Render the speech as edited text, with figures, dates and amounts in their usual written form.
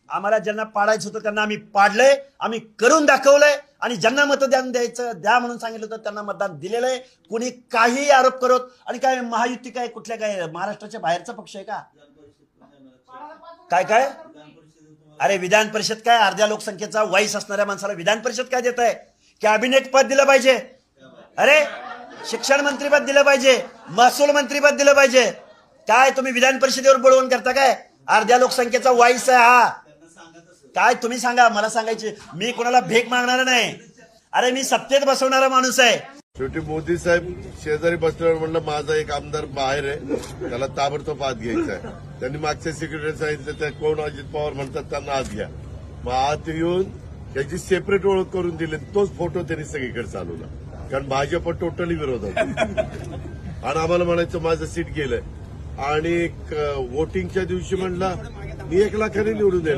आम्हाला ज्यांना पाडायचं होतं त्यांना आम्ही पाडलंय, आम्ही करून दाखवलंय आणि ज्यांना मतदान द्यायचं द्या म्हणून सांगितलं होतं त्यांना मतदान दिलेलं आहे. कुणी काही आरोप करत आणि काय महायुती काय कुठल्या काय महाराष्ट्राच्या बाहेरचा पक्ष आहे का? काय काय अरे विधान परिषद काय अर्ध्या लोकसंख्येचा वाईस असणाऱ्या माणसाला विधान परिषद काय देत आहे? कॅबिनेट पद दिलं पाहिजे, अरे शिक्षण मंत्रीपद दिलं पाहिजे, महसूल मंत्रीपद दिलं पाहिजे. काय तुम्ही विधान परिषदेवर बोलवून करता काय? अर्ध्या लोकसंख्येचा वाईस आहे हा. काय तुम्ही सांगा, मला सांगायची मी कोणाला भीक मागणार नाही. अरे मी सत्तेत बसवणारा माणूस आहे. शेवटी मोदी साहेब शेजारी बसल्यावर म्हणलं माझा एक आमदार बाहेर आहे, त्याला ताबडतोब आत घ्यायचा आहे. त्यांनी मागच्या सेक्रेटरी सांगितलं त्या कोण अजित पवार म्हणतात त्यांना आत घ्या. मग आत येऊन त्याची सेपरेट ओळख करून दिली. तोच फोटो त्यांनी सगळीकडे चालवला, कारण भाजप टोटली विरोधात आणि आम्हाला म्हणायचं माझं सीट गेलंय. आणि वोटिंगच्या दिवशी म्हणला मी 1 लाखाने निवडून